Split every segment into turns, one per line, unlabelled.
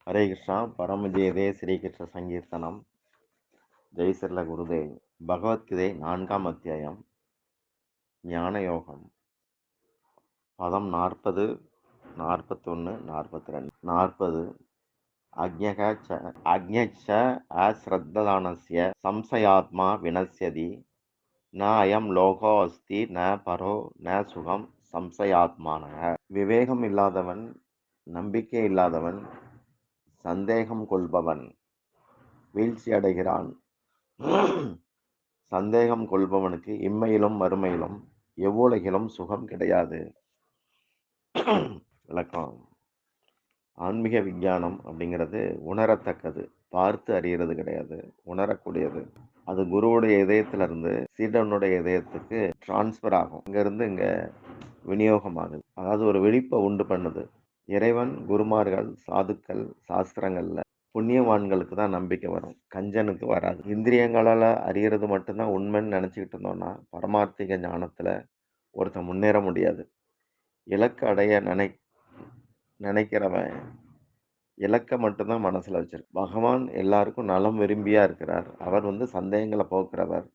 ஹரே கிருஷ்ணா. பரமஜெயதே ஸ்ரீகிருஷ்ண சங்கீர்த்தனம். ஜெய்சர்ல குருதேவ். பகவத்கீதை 4ஆம் அத்தியாயம். ஞான யோகம். பதம் 40, 41, 42. 40. அக்ஞச்ச அஸ்ரத்ததானஸ்ய சம்சயாத்மா வினஸ்யதி ந அயம் லோகோ அஸ்தி ந பரோ ந சுகம் சம்சயாத்மானக. விவேகம் இல்லாதவன், நம்பிக்கை இல்லாதவன், சந்தேகம் கொள்பவன் வீழ்ச்சி அடைகிறான். சந்தேகம் கொள்பவனுக்கு இம்மையிலும் மறுமையிலும் எவ்வுலகிலும் சுகம் கிடையாது. விளக்கம். ஆன்மீக விஞ்ஞானம் அப்படிங்கிறது உணரத்தக்கது, பார்த்து அறியறது கிடையாது, உணரக்கூடியது. அது குருவுடைய இதயத்திலிருந்து சீடனுடைய இதயத்துக்கு டிரான்ஸ்ஃபர் ஆகும். இங்கிருந்து இங்க விநியோகம் ஆகுது. அதாவது ஒரு விழிப்பை உண்டு பண்ணுது. இறைவன், குருமார்கள், சாதுக்கள், சாஸ்திரங்கள்ல புண்ணியவான்களுக்கு தான் நம்பிக்கை வரும், கஞ்சனுக்கு வராது. இந்திரியங்களால் அறியறது மட்டும்தான் உண்மைன்னு நினச்சிக்கிட்டு இருந்தோம்னா பரமார்த்திக ஞானத்தில் ஒருத்தன் முன்னேற முடியாது. இலக்கு அடைய நினைக்கிறவன் இலக்கை மட்டும்தான் மனசில் வச்சிருக்கு. பகவான் எல்லாருக்கும் நலம் விரும்பியா இருக்கிறார். அவர் சந்தேகங்களை போக்குறவர்.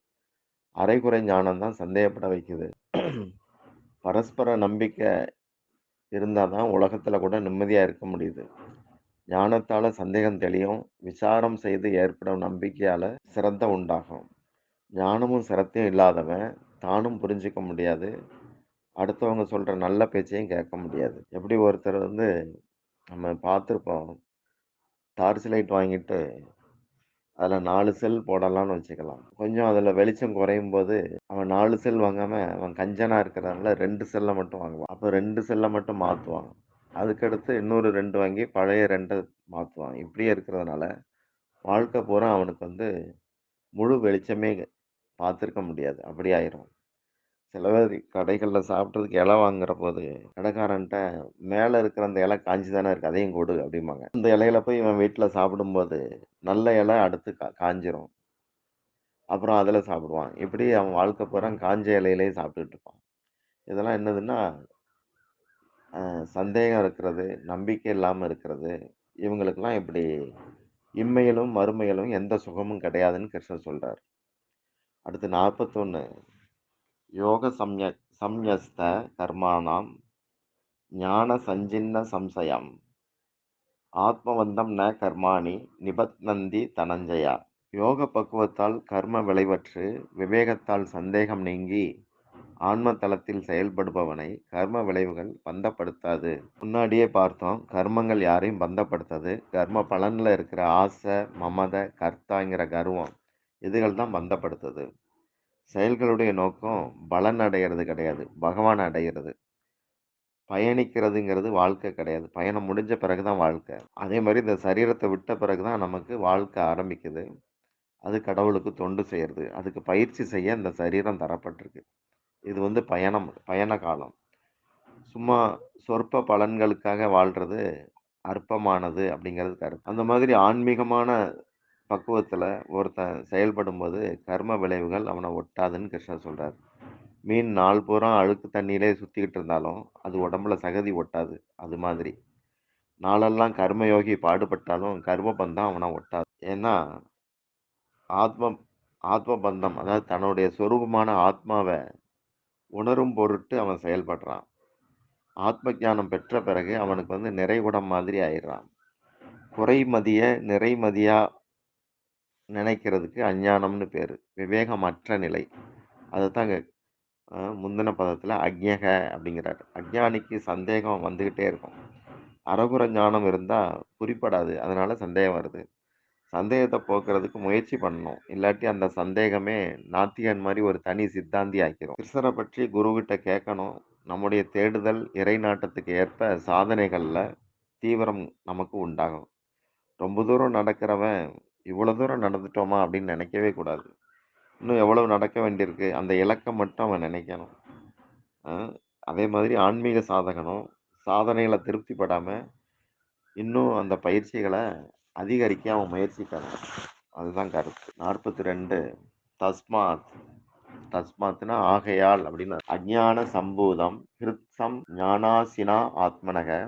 அரைகுறை ஞானம் தான் சந்தேகப்பட வைக்குது. பரஸ்பர நம்பிக்கை இருந்தால் தான் உலகத்தில் கூட நிம்மதியாக இருக்க முடியுது. ஞானத்தால் சந்தேகம் தெளியும். விசாரம் செய்து ஏற்படும் நம்பிக்கையால் சிரத்தை உண்டாகும். ஞானமும் சிரத்தையும் இல்லாதவன் தானும் புரிஞ்சிக்க முடியாது, அடுத்தவங்க சொல்கிற நல்ல பேச்சையும் கேட்க முடியாது. எப்படி ஒருத்தர் நம்ம பார்த்துருப்போம், டார்ச் லைட் வாங்கிட்டு அதில் 4 செல் போடலான்னு வச்சுக்கலாம். கொஞ்சம் அதில் வெளிச்சம் குறையும் போது அவன் 4 செல் வாங்காமல் அவன் கஞ்சனாக இருக்கிறதுனால 2 செல்லை மட்டும் வாங்குவான். அப்போ 2 செல்லை மட்டும் மாற்றுவான். அதுக்கடுத்து இன்னொரு 2 வாங்கி பழைய 2 மாற்றுவான். இப்படியே இருக்கிறதுனால வாழ்க்கை பூரா அவனுக்கு முழு வெளிச்சமே பார்த்துருக்க முடியாது. அப்படி ஆயிரும். சில பேர் கடைகளில் சாப்பிட்றதுக்கு இலை வாங்குற போது கடைக்காரன்ட்ட மேலே இருக்கிற அந்த இலை காஞ்சி தானே இருக்குது, அதையும் கொடு அப்படிம்பாங்க. அந்த இலையில போய் இவன் வீட்டில் சாப்பிடும்போது நல்ல இலை அடுத்து காஞ்சிரும். அப்புறம் அதில் சாப்பிடுவான். இப்படி அவன் வாழ்க்கை பூரா காஞ்ச இலையிலே சாப்பிட்டுட்டு இருப்பான். இதெல்லாம் என்னதுன்னா சந்தேகம் இருக்கிறது, நம்பிக்கை இல்லாமல் இருக்கிறது. இவங்களுக்கெல்லாம் இப்படி இம்மையிலும் மறுமையிலும் எந்த சுகமும் கிடையாதுன்னு கிருஷ்ணர் சொல்றார். அடுத்து 41. யோக சம்யஸ்த கர்மானாம் ஞான சஞ்சின்ன சம்சயம் ஆத்மவந்தம் ந கர்மாணி நிபத்னந்தி தனஞ்சயா. யோக பக்குவத்தால் கர்ம விளைவற்று விவேகத்தால் சந்தேகம் நீங்கி ஆன்ம தளத்தில் செயல்படுபவனை கர்ம விளைவுகள் பந்தப்படுத்தாது. முன்னாடியே பார்த்தோம், கர்மங்கள் யாரையும் பந்தப்படுத்தாது. கர்ம பலனில் இருக்கிற ஆசை, மமத, கர்த்தாங்கிற கர்வம், இதுகள் தான் பந்தப்படுத்துது. செயல்களுடைய நோக்கம் பலன் அடைகிறது கிடையாது, பகவான் அடைகிறது. பயணிக்கிறதுங்கிறது வாழ்க்கை கிடையாது, பயணம் முடிஞ்ச பிறகுதான் வாழ்க்கை. அதே மாதிரி இந்த சரீரத்தை விட்ட பிறகுதான் நமக்கு வாழ்க்கை ஆரம்பிக்குது. அது கடவுளுக்கு தொண்டு செய்யறது. அதுக்கு பயிற்சி செய்ய இந்த சரீரம் தரப்பட்டிருக்கு. இது பயண காலம். சும்மா சொற்ப பலன்களுக்காக வாழ்றது அற்பமானது அப்படிங்கிறது கருத்து. அந்த மாதிரி ஆன்மீகமான பக்குவத்தில் ஒருத்தன் செயல்படும் போது கர்ம விளைவுகள் அவனை ஒட்டாதுன்னு கிருஷ்ணர் சொல்றார். மீன் நாள் பூரா அழுக்கு தண்ணியிலே சுற்றிக்கிட்டு இருந்தாலும் அது உடம்புல சகதி ஒட்டாது. அது மாதிரி நாளெல்லாம் கர்மயோகி பாடுபட்டாலும் கர்ம பந்தம் அவனை ஒட்டாது. ஏன்னா ஆத்ம பந்தம், அதாவது தன்னுடைய சொரூபமான ஆத்மாவை உணரும் பொருட்டு அவன் செயல்படுறான். ஆத்ம ஞானம் பெற்ற பிறகு அவனுக்கு நிறைகுடம் மாதிரி ஆயிடுறான். குறைமதிய நிறைமதியா நினைக்கிறதுக்கு அஞ்ஞானம்னு பேர், விவேகமற்ற நிலை. அதுதான் முந்தின பதத்தில் அக்ஞக அப்படிங்கிறார். அஞ்ஞானிக்கு சந்தேகம் வந்துக்கிட்டே இருக்கும். அறகுற ஞானம் இருந்தால் குறிப்படாது, அதனால சந்தேகம் வருது. சந்தேகத்தை போக்குறதுக்கு முயற்சி பண்ணணும், இல்லாட்டி அந்த சந்தேகமே நாத்திகன் மாதிரி ஒரு தனி சித்தாந்தி ஆக்கிரும். கிருஷ்ணரை பற்றி குருக்கிட்ட கேட்கணும். நம்முடைய தேடுதல் இறை நாட்டத்துக்கு ஏற்ப சாதனைகளில் தீவிரம் நமக்கு உண்டாகும். ரொம்ப தூரம் நடக்கிறவன் இவ்வளோ தூரம் நடந்துட்டோமா அப்படின்னு நினைக்கவே கூடாது. இன்னும் எவ்வளவு நடக்க வேண்டியிருக்கு, அந்த இலக்கை மட்டும் அவன் நினைக்கணும். அதே மாதிரி ஆன்மீக சாதகனும் சாதனைகளை திருப்திப்படாமல் இன்னும் அந்த பயிற்சிகளை அதிகரிக்க அவன் முயற்சிக்கணும். அதுதான் கருத்து. 42. தஸ்மாத்னா ஆகையால் அப்படின்னு. அஜ்ஞான சம்பூதம் ஹிருத்சம் ஞானாசினா ஆத்மனக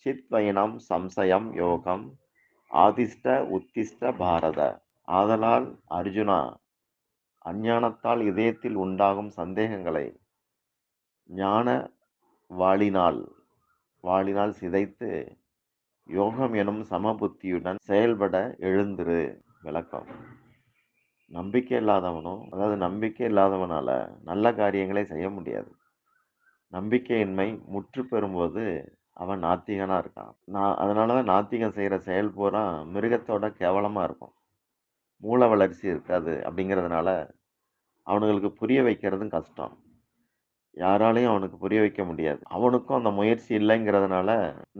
சித்வைனம் சம்சயம் யோகம் ஆதிஷ்ட உத்திஷ்ட பாரத. ஆதலால் அர்ஜுனா, அஞ்ஞானத்தால் இதயத்தில் உண்டாகும் சந்தேகங்களை ஞான வாளினால் வாளினால் சிதைத்து யோகம் எனும் சமபுத்தியுடன் செயல்பட எழுந்திரு. விளக்கம்: நம்பிக்கை இல்லாதவனால நல்ல காரியங்களை செய்ய முடியாது. நம்பிக்கையின்மை முற்று பெறும்போது அவன் நாத்திகனா இருக்கான். அதனாலதான் நாத்திகம் செய்யற செயல் பூரா மிருகத்தோட கேவலமா இருக்கும். மூல வளர்ச்சி இருக்காது. அப்படிங்கிறதுனால அவனுங்களுக்கு புரிய வைக்கிறதும் கஷ்டம். யாராலையும் அவனுக்கு புரிய வைக்க முடியாது. அவனுக்கும் அந்த முயற்சி இல்லைங்கிறதுனால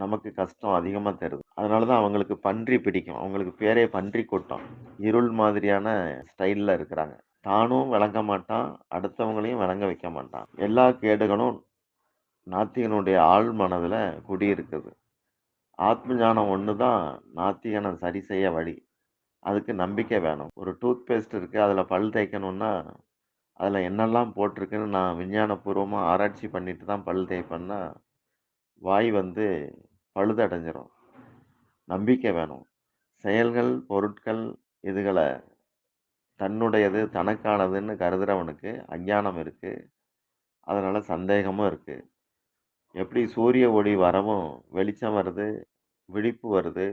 நமக்கு கஷ்டம் அதிகமா தருது. அதனாலதான் அவங்களுக்கு பன்றி பிடிக்கும். அவங்களுக்கு பேரே பன்றி கூட்டம். இருள் மாதிரியான ஸ்டைல்ல இருக்கிறாங்க. தானும் விளங்க மாட்டான், அடுத்தவங்களையும் விளங்க வைக்க மாட்டான். எல்லா கேடுகளும் நாத்திகனுடைய ஆழ் மனதுல குடியிருக்குது. ஆத்ம ஞானம் ஒண்ணுதான் நாத்திகனை சரி செய்ய வழி. அதுக்கு நம்பிக்கை வேணும். ஒரு டூத் பேஸ்ட் இருக்கு, அதுல பல் தேய்க்கணும்னா அதுல என்னெல்லாம் போட்டிருக்குன்னு நான் விஞ்ஞானபூர்வமா ஆராய்ச்சி பண்ணிட்டு தான் பல் தேய்ப்பேன்னா வாய் பழுதடைஞ்சிரும். நம்பிக்கை வேணும். செயல்கள், பொருட்கள் இதுகளை தன்னுடையது, தனக்கானதுன்னு கருதுறவனுக்கு அஞ்ஞானம் இருக்கு. அதனால சந்தேகமும் இருக்கு. எப்படி சூரிய ஒளி வரவும் வெளிச்சம் வருது, விழிப்பு வருது,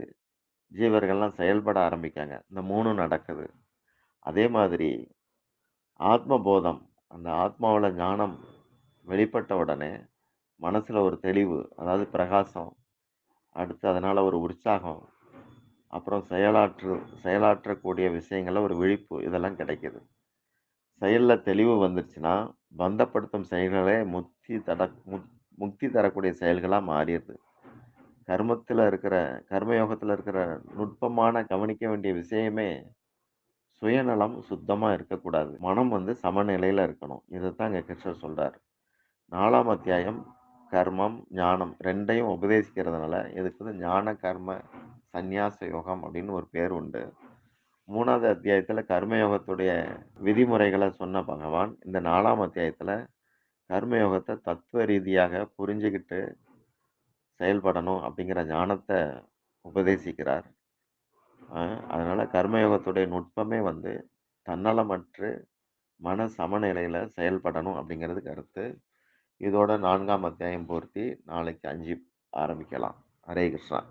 ஜீவர்கள்லாம் செயல்பட ஆரம்பிக்காங்க. இந்த மூணும் நடக்குது. அதே மாதிரி ஆத்மபோதம், அந்த ஆத்மாவுல ஞானம் வெளிப்பட்ட உடனே மனசுல ஒரு தெளிவு, அதாவது பிரகாசம், அடுத்து அதனால ஒரு உற்சாகம், அப்புறம் செயலாற்றக்கூடிய விஷயங்கள்ல ஒரு விழிப்பு, இதெல்லாம் கிடைக்குது. செயல்ல தெளிவு வந்துருச்சுன்னா பந்தப்படுத்தும் செயல்களே முக்தி தரக்கூடிய செயல்களா மாறிடுது. கர்மயோகத்துல இருக்கிற நுட்பமான கவனிக்க வேண்டிய விஷயமே சுயநலம் சுத்தமா இருக்கக்கூடாது. மனம் சமநிலையில இருக்கணும். இதைத்தான் இங்க கிருஷ்ணர் சொல்றார். 4ஆம் அத்தியாயம் கர்மம், ஞானம் ரெண்டையும் உபதேசிக்கிறதுனால இதுக்கு ஞான கர்ம சந்நியாச யோகம் அப்படின்னு ஒரு பேர் உண்டு. 3வது அத்தியாயத்துல கர்மயோகத்துடைய விதிமுறைகளை சொன்ன பகவான் இந்த 4ஆம் அத்தியாயத்துல கர்மயோகத்தை தத்துவ ரீதியாக புரிஞ்சுக்கிட்டு செயல்படணும் அப்படிங்கிற ஞானத்தை உபதேசிக்கிறார். அதனால கர்மயோகத்துடைய நுட்பமே தன்னலமற்று மன சமநிலையில செயல்படணும் அப்படிங்கிறது கருத்து. இதோட 4ஆம் அத்தியாயம் பூர்த்தி. நாளைக்கு 5 ஆரம்பிக்கலாம். ஹரே கிருஷ்ணா.